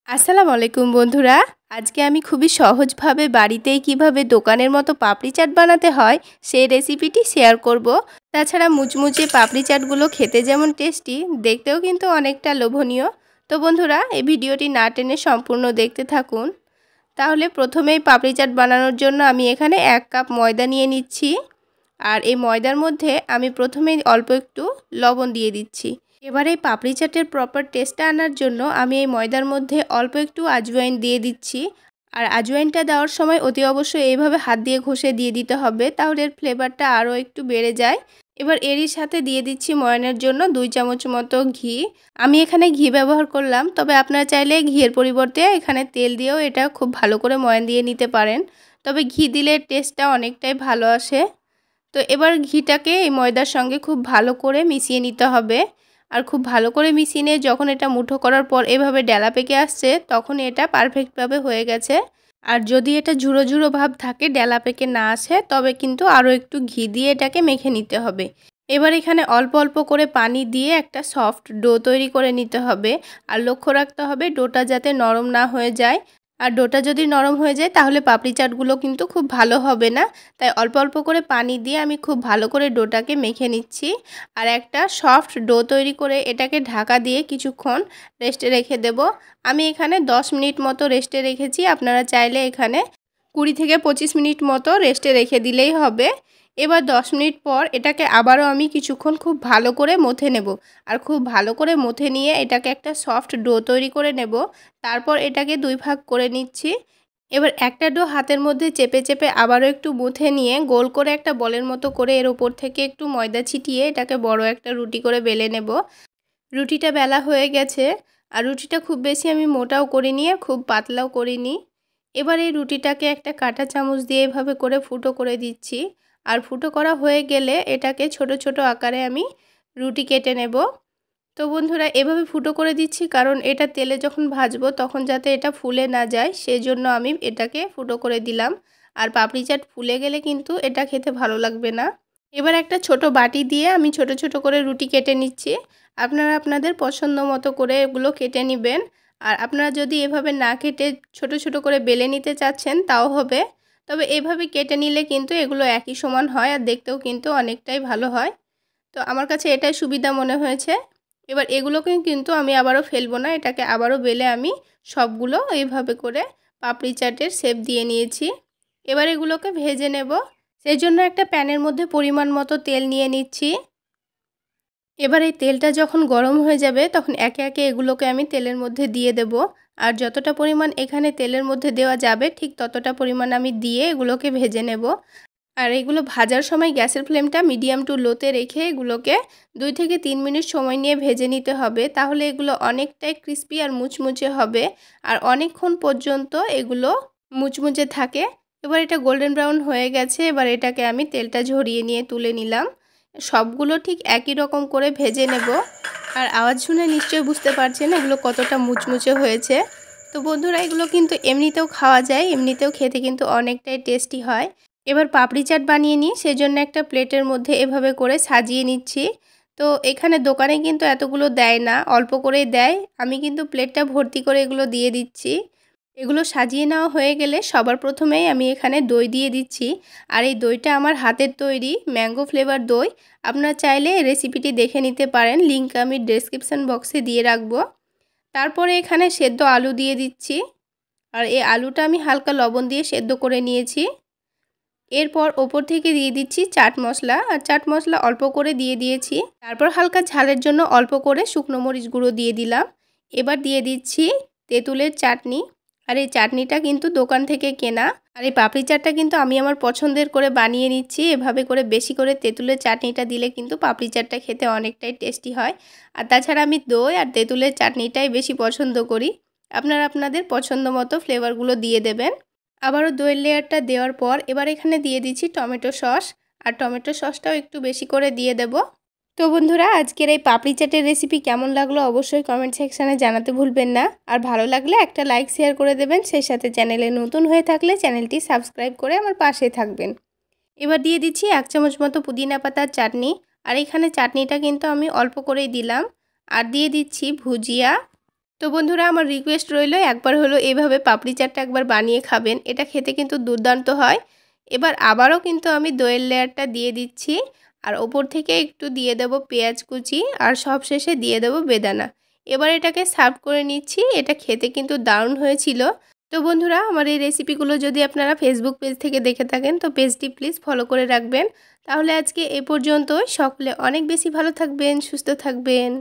আসসালামু আলাইকুম বন্ধুরা। আজকে আমি খুবই সহজভাবে বাড়িতেই কিভাবে দোকানের মতো পাপড়ি চাট বানাতে হয় সেই রেসিপিটি শেয়ার করব। তাছাড়া মুচমুচে পাপড়ি চাটগুলো খেতে যেমন টেস্টি, দেখতেও কিন্তু অনেকটা লোভনীয়। তো বন্ধুরা, এই ভিডিওটি না টেনে সম্পূর্ণ দেখতে থাকুন। তাহলে প্রথমেই পাপড়ি চাট বানানোর জন্য আমি এখানে 1 কাপ ময়দা নিয়ে নিচ্ছি। আর এই ময়দার মধ্যে আমি প্রথমেই অল্প একটু লবণ দিয়ে দিচ্ছি। এবার এই পাপড়ি চাটের প্রপার টেস্টটা আনার জন্য আমি এই ময়দার মধ্যে অল্প একটু আজওয়াইন দিয়ে দিচ্ছি। আর আজওয়াইনটা দেওয়ার সময় অতি অবশ্যই এইভাবে হাত দিয়ে ঘষে দিয়ে দিতে হবে, তাহলে এর ফ্লেভারটা আরও একটু বেড়ে যায়। এবার এরই সাথে দিয়ে দিচ্ছি ময়ানের জন্য 2 চামচ মতো ঘি। আমি এখানে ঘি ব্যবহার করলাম, তবে আপনারা চাইলে ঘিয়ের পরিবর্তে এখানে তেল দিয়েও এটা খুব ভালো করে ময়ান দিয়ে নিতে পারেন। তবে ঘি দিলে টেস্টটা অনেকটাই ভালো আসে। তো এবার ঘিটাকে এই ময়দার সঙ্গে খুব ভালো করে মিশিয়ে নিতে হবে। আর খুব ভালো করে মিশিয়ে নিয়ে যখন এটা মুঠো করার পর এভাবে ডেলা পেকে আসছে, তখন এটা পারফেক্টভাবে হয়ে গেছে। আর যদি এটা ঝুড়ো ঝুড়ো ভাব থাকে, ডেলা পেকে না আসে, তবে কিন্তু আরও একটু ঘি দিয়ে এটাকে মেখে নিতে হবে। এবার এখানে অল্প অল্প করে পানি দিয়ে একটা সফট ডো তৈরি করে নিতে হবে। আর লক্ষ্য রাখতে হবে ডোটা যাতে নরম না হয়ে যায়। আর ডোটা যদি নরম হয়ে যায় তাহলে পাপড়ি চাটগুলো কিন্তু খুব ভালো হবে না। তাই অল্প অল্প করে পানি দিয়ে আমি খুব ভালো করে ডোটাকে মেখে নিচ্ছি। আর একটা সফট ডো তৈরি করে এটাকে ঢাকা দিয়ে কিছুক্ষণ রেস্টে রেখে দেব। আমি এখানে 10 মিনিট মতো রেস্টে রেখেছি। আপনারা চাইলে এখানে 20 থেকে 25 মিনিট মতো রেস্টে রেখে দিলেই হবে। এবার 10 মিনিট পর এটাকে আবারও আমি কিছুক্ষণ খুব ভালো করে মথে নেব। আর খুব ভালো করে মথে নিয়ে এটাকে একটা সফট ডো তৈরি করে নেব। তারপর এটাকে 2 ভাগ করে নিচ্ছি। এবার একটা ডো হাতের মধ্যে চেপে চেপে আবারও একটু মুথে নিয়ে গোল করে একটা বলের মতো করে এর ওপর থেকে একটু ময়দা ছিটিয়ে এটাকে বড় একটা রুটি করে বেলে নেব। রুটিটা বেলা হয়ে গেছে। আর রুটিটা খুব বেশি আমি মোটাও করিনি আর খুব পাতলাও করিনি। এবার এই রুটিটাকে একটা কাঁটা চামচ দিয়ে এভাবে করে ফুটো করে দিচ্ছি। আর ফুটো করা হয়ে গেলে এটাকে ছোট ছোট আকারে আমি রুটি কেটে নেব। তো বন্ধুরা, এভাবে ফুটো করে দিচ্ছি কারণ এটা তেলে যখন ভাজবো তখন যাতে এটা ফুলে না যায়, সেজন্য আমি এটাকে ফুটো করে দিলাম। আর পাপড়ি চাট ফুলে গেলে কিন্তু এটা খেতে ভালো লাগবে না। এবার একটা ছোট বাটি দিয়ে আমি ছোট ছোট করে রুটি কেটে নিচ্ছি। আপনারা আপনাদের পছন্দ মতো করে এগুলো কেটে নেবেন। আর আপনারা যদি এভাবে না কেটে ছোট ছোট করে বেলে নিতে চাচ্ছেন তাও হবে। তবে এভাবে কেটে নিলে কিন্তু এগুলো একই সমান হয় আর দেখতেও কিন্তু অনেকটাই ভালো হয়। তো আমার কাছে এটাই সুবিধা মনে হয়েছে। এবার এগুলোকে কিন্তু আমি আবারও ফেলবো না, এটাকে আবারও বেলে আমি সবগুলো এইভাবে করে পাপড়ি চাটের শেপ দিয়ে নিয়েছি। এবার এগুলোকে ভেজে নেব। সেই জন্য একটা প্যানের মধ্যে পরিমাণ মতো তেল নিয়ে নিচ্ছি। এবার এই তেলটা যখন গরম হয়ে যাবে তখন একে একে এগুলোকে আমি তেলের মধ্যে দিয়ে দেব। আর যতটা পরিমাণ এখানে তেলের মধ্যে দেওয়া যাবে ঠিক ততটা পরিমাণ আমি দিয়ে এগুলোকে ভেজে নেব। আর এগুলো ভাজার সময় গ্যাসের ফ্লেমটা মিডিয়াম টু লোতে রেখে এগুলোকে 2 থেকে 3 মিনিট সময় নিয়ে ভেজে নিতে হবে। তাহলে এগুলো অনেকটাই ক্রিস্পি আর মুচমুচে হবে। আর অনেকক্ষণ পর্যন্ত এগুলো মুচমুচে থাকে। এবার এটা গোল্ডেন ব্রাউন হয়ে গেছে। এবার এটাকে আমি তেলটা ঝরিয়ে নিয়ে তুলে নিলাম। সবগুলো ঠিক একই রকম করে ভেজে নেব। আর আওয়াজ শুনে নিশ্চয়ই বুঝতে পারছেন এগুলো কতটা মুচমুচে হয়েছে। তো বন্ধুরা, এগুলো কিন্তু এমনিতেও খাওয়া যায়, এমনিতেও খেতে কিন্তু অনেকটাই টেস্টি হয়। এবার পাপড়ি চাট বানিয়ে নিই, সেজন্য একটা প্লেটের মধ্যে এভাবে করে সাজিয়ে নিচ্ছি। তো এখানে দোকানে কিন্তু এতগুলো দেয় না, অল্প করেই দেয়। আমি কিন্তু প্লেটটা ভর্তি করে এগুলো দিয়ে দিচ্ছি। এগুলো সাজিয়ে নেওয়া হয়ে গেলে সবার প্রথমেই আমি এখানে দই দিয়ে দিচ্ছি। আর এই দইটা আমার হাতের তৈরি ম্যাঙ্গো ফ্লেভার দই। আপনারা চাইলে এই রেসিপিটি দেখে নিতে পারেন, লিঙ্ক আমি ডেসক্রিপশন বক্সে দিয়ে রাখবো। তারপরে এখানে সেদ্ধ আলু দিয়ে দিচ্ছি। আর এই আলুটা আমি হালকা লবণ দিয়ে সেদ্ধ করে নিয়েছি। এরপর ওপর থেকে দিয়ে দিচ্ছি চাট মশলা। আর চাট মশলা অল্প করে দিয়ে দিয়েছি। তারপর হালকা ঝালের জন্য অল্প করে শুকনো মরিচ গুঁড়ো দিয়ে দিলাম। এবার দিয়ে দিচ্ছি তেঁতুলের চাটনি। আর এই চাটনিটা কিন্তু দোকান থেকে কেনা। আর এই পাপড়ি চাটটা কিন্তু আমি আমার পছন্দের করে বানিয়ে নিচ্ছি। এভাবে করে বেশি করে তেঁতুলের চাটনিটা দিলে কিন্তু পাপড়ি চাটটা খেতে অনেকটাই টেস্টি হয়। আর তাছাড়া আমি দই আর তেঁতুলের চাটনিটাই বেশি পছন্দ করি। আপনারা আপনাদের পছন্দ মতো ফ্লেভারগুলো দিয়ে দেবেন। আবারও দইয়ের লেয়ারটা দেওয়ার পর এবার এখানে দিয়ে দিচ্ছি টমেটো সস। আর টমেটো সসটাও একটু বেশি করে দিয়ে দেব। তো বন্ধুরা, আজকের এই পাপড়ি চাটের রেসিপি কেমন লাগলো অবশ্যই কমেন্ট সেকশানে জানাতে ভুলবেন না। আর ভালো লাগলে একটা লাইক শেয়ার করে দেবেন। সেই সাথে চ্যানেলে নতুন হয়ে থাকলে চ্যানেলটি সাবস্ক্রাইব করে আমার পাশে থাকবেন। এবার দিয়ে দিচ্ছি 1 চামচ মতো পুদিনা পাতার চাটনি। আর এখানে চাটনিটা কিন্তু আমি অল্প করেই দিলাম। আর দিয়ে দিচ্ছি ভুজিয়া। তো বন্ধুরা, আমার রিকোয়েস্ট রইল একবার হলো এভাবে পাপড়ি চাটটা একবার বানিয়ে খাবেন। এটা খেতে কিন্তু দুর্দান্ত হয়। এবার আবারও কিন্তু আমি দইয়ের লেয়ারটা দিয়ে দিচ্ছি, আর ওপর থেকে একটু দিয়ে দেব পেঁয়াজ কুচি, আর সবশেষে দিয়ে দেব বেদানা। এবার এটাকে সার্ভ করে নিচ্ছি। এটা খেতে কিন্তু দারুণ হয়েছিল। তো বন্ধুরা, আমার এই রেসিপিগুলো যদি আপনারা ফেসবুক পেজ থেকে দেখে থাকেন তো পেজটি প্লিজ ফলো করে রাখবেন। তাহলে আজকে এ পর্যন্ত। সকলে অনেক বেশি ভালো থাকবেন, সুস্থ থাকবেন।